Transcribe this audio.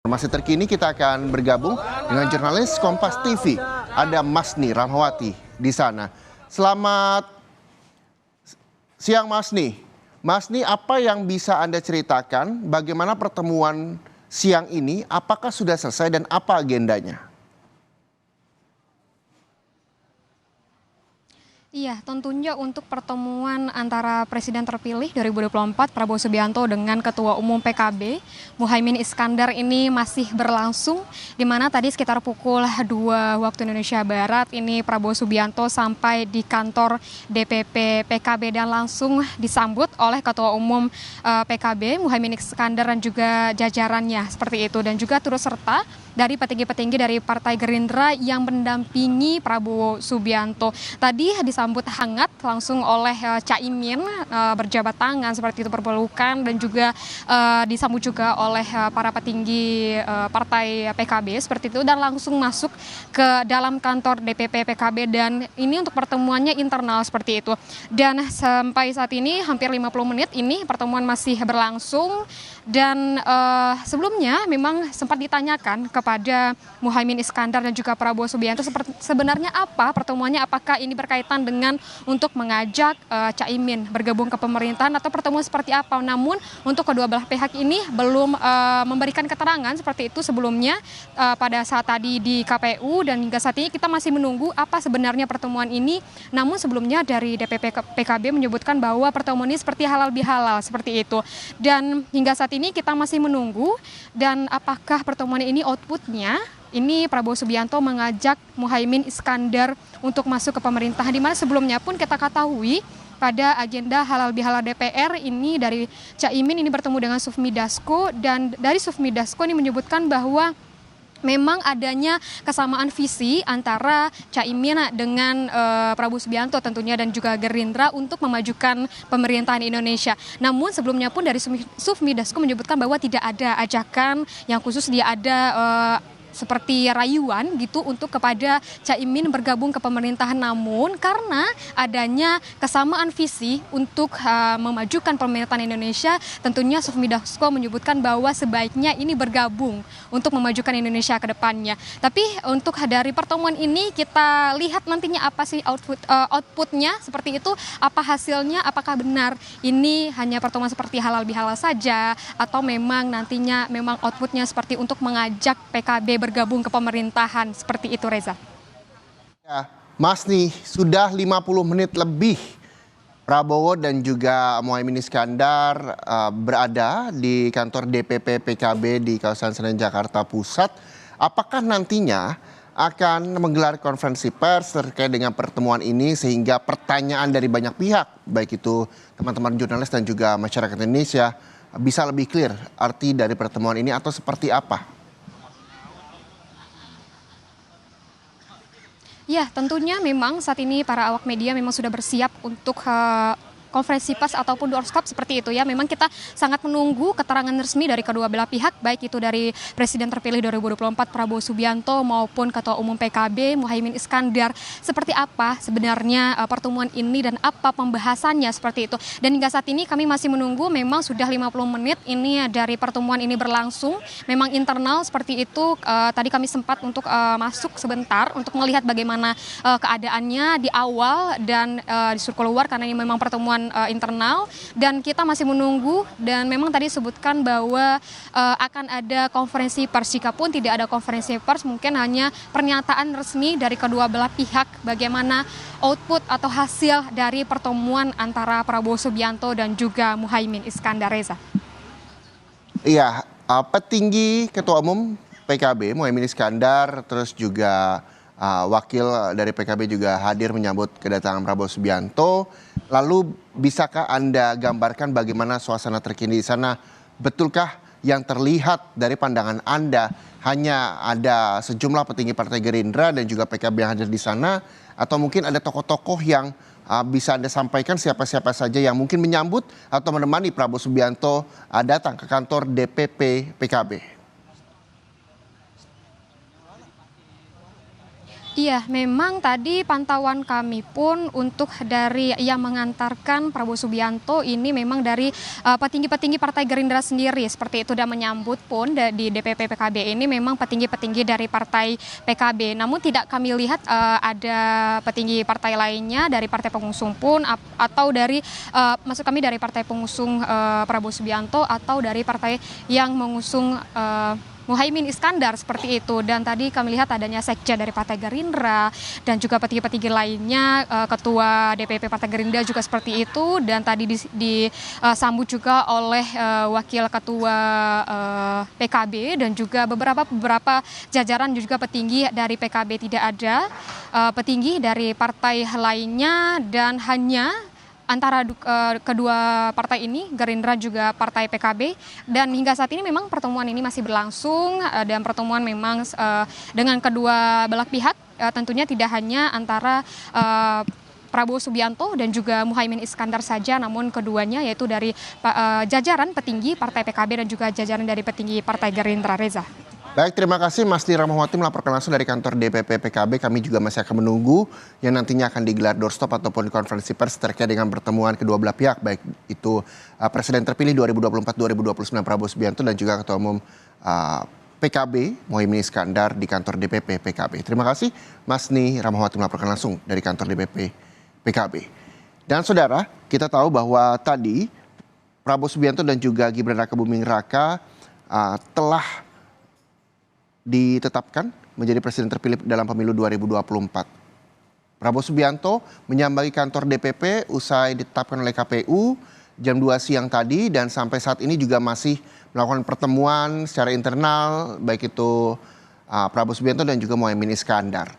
Informasi terkini kita akan bergabung dengan jurnalis Kompas TV. Ada Masni Rahmawati di sana. Selamat siang Masni. Masni, apa yang bisa Anda ceritakan bagaimana pertemuan siang ini? Apakah sudah selesai dan apa agendanya? Iya, tentunya untuk pertemuan antara Presiden terpilih 2024 Prabowo Subianto dengan Ketua Umum PKB Muhaimin Iskandar ini masih berlangsung, di mana tadi sekitar pukul 2 waktu Indonesia Barat ini Prabowo Subianto sampai di kantor DPP PKB dan langsung disambut oleh Ketua Umum PKB Muhaimin Iskandar dan juga jajarannya seperti itu, dan juga turut serta dari petinggi-petinggi dari Partai Gerindra yang mendampingi Prabowo Subianto. Tadi disambut hangat langsung oleh Caimin, berjabat tangan seperti itu, berpelukan, dan juga disambut juga oleh para petinggi Partai PKB seperti itu, dan langsung masuk ke dalam kantor DPP PKB, dan ini untuk pertemuannya internal seperti itu. Dan sampai saat ini hampir 50 menit ini pertemuan masih berlangsung, dan sebelumnya memang sempat ditanyakan kepada Muhaimin Iskandar dan juga Prabowo Subianto sebenarnya apa pertemuannya, apakah ini berkaitan dengan untuk mengajak Caimin bergabung ke pemerintahan atau pertemuan seperti apa. Namun untuk kedua belah pihak ini belum memberikan keterangan seperti itu sebelumnya pada saat tadi di KPU, dan hingga saat ini kita masih menunggu apa sebenarnya pertemuan ini. Namun sebelumnya dari DPP PKB menyebutkan bahwa pertemuan ini seperti halal bihalal seperti itu, dan hingga saat ini kita masih menunggu dan apakah pertemuan ini outputnya ini Prabowo Subianto mengajak Muhaimin Iskandar untuk masuk ke pemerintahan, di mana sebelumnya pun kita ketahui pada agenda halal bihalal DPR ini dari Caimin ini bertemu dengan Sufmi Dasko, dan dari Sufmi Dasko ini menyebutkan bahwa memang adanya kesamaan visi antara Caimin dengan Prabowo Subianto tentunya dan juga Gerindra untuk memajukan pemerintahan Indonesia. Namun sebelumnya pun dari Sufmi Dasko menyebutkan bahwa tidak ada ajakan yang khusus, dia ada seperti rayuan gitu untuk kepada Caimin bergabung ke pemerintahan. Namun karena adanya kesamaan visi untuk memajukan pemerintahan Indonesia, tentunya Sufmi Dasko menyebutkan bahwa sebaiknya ini bergabung untuk memajukan Indonesia ke depannya. Tapi untuk dari pertemuan ini kita lihat nantinya apa sih outputnya seperti itu, apa hasilnya, apakah benar ini hanya pertemuan seperti halal bihalal saja atau memang nantinya memang outputnya seperti untuk mengajak PKB bergabung ke pemerintahan seperti itu, Reza. Ya, Masni, sudah 50 menit lebih Prabowo dan juga Muhaimin Iskandar berada di kantor DPP PKB di kawasan Senen, Jakarta Pusat. Apakah nantinya akan menggelar konferensi pers terkait dengan pertemuan ini sehingga pertanyaan dari banyak pihak, baik itu teman-teman jurnalis dan juga masyarakat Indonesia, bisa lebih clear arti dari pertemuan ini atau seperti apa? Ya, tentunya memang saat ini para awak media memang sudah bersiap untuk konferensi pers ataupun doorstop seperti itu ya. Memang kita sangat menunggu keterangan resmi dari kedua belah pihak, baik itu dari Presiden terpilih 2024 Prabowo Subianto maupun Ketua Umum PKB Muhaimin Iskandar. Seperti apa sebenarnya pertemuan ini dan apa pembahasannya seperti itu. Dan hingga saat ini kami masih menunggu, memang sudah 50 menit ini dari pertemuan ini berlangsung. Memang internal seperti itu. Tadi kami sempat untuk masuk sebentar untuk melihat bagaimana keadaannya di awal dan disuruh keluar karena ini memang pertemuan internal, dan kita masih menunggu. Dan memang tadi disebutkan bahwa akan ada konferensi pers. Jikapun tidak ada konferensi pers, mungkin hanya pernyataan resmi dari kedua belah pihak bagaimana output atau hasil dari pertemuan antara Prabowo Subianto dan juga Muhaimin Iskandar, Reza. Iya, petinggi Ketua Umum PKB Muhaimin Iskandar terus juga wakil dari PKB juga hadir menyambut kedatangan Prabowo Subianto. Lalu bisakah Anda gambarkan bagaimana suasana terkini di sana? Betulkah yang terlihat dari pandangan Anda hanya ada sejumlah petinggi Partai Gerindra dan juga PKB yang hadir di sana? Atau mungkin ada tokoh-tokoh yang bisa Anda sampaikan siapa-siapa saja yang mungkin menyambut atau menemani Prabowo Subianto datang ke kantor DPP PKB? Iya, memang tadi pantauan kami pun untuk dari yang mengantarkan Prabowo Subianto ini memang dari petinggi-petinggi Partai Gerindra sendiri seperti itu, dan menyambut pun di DPP PKB ini memang petinggi-petinggi dari Partai PKB. Namun tidak kami lihat ada petinggi partai lainnya dari partai pengusung pun atau dari maksud kami dari partai pengusung Prabowo Subianto atau dari partai yang mengusung Muhaimin Iskandar seperti itu. Dan tadi kami lihat adanya sekja dari Partai Gerindra dan juga petinggi-petinggi lainnya, Ketua DPP Partai Gerindra juga seperti itu, dan tadi disambut juga oleh Wakil Ketua PKB dan juga beberapa jajaran juga petinggi dari PKB. Tidak ada petinggi dari partai lainnya, dan hanya antara kedua partai ini, Gerindra juga Partai PKB, dan hingga saat ini memang pertemuan ini masih berlangsung, dan pertemuan memang dengan kedua belah pihak, tentunya tidak hanya antara Prabowo Subianto dan juga Muhaimin Iskandar saja, namun keduanya yaitu dari jajaran petinggi Partai PKB dan juga jajaran dari petinggi Partai Gerindra. Reza. Baik, terima kasih Mas Nira Rahmawati melaporkan langsung dari kantor DPP PKB. Kami juga masih akan menunggu yang nantinya akan digelar doorstop ataupun konferensi pers terkait dengan pertemuan kedua belah pihak, baik itu Presiden terpilih 2024-2029 Prabowo Subianto dan juga Ketua Umum PKB Muhaimin Iskandar di kantor DPP PKB. Terima kasih Mas Nira Rahmawati melaporkan langsung dari kantor DPP PKB. Dan saudara, kita tahu bahwa tadi Prabowo Subianto dan juga Gibran Rakabuming Raka telah ditetapkan menjadi presiden terpilih dalam pemilu 2024. Prabowo Subianto menyambangi kantor DPP usai ditetapkan oleh KPU jam 2 siang tadi, dan sampai saat ini juga masih melakukan pertemuan secara internal baik itu Prabowo Subianto dan juga Muhaimin Iskandar.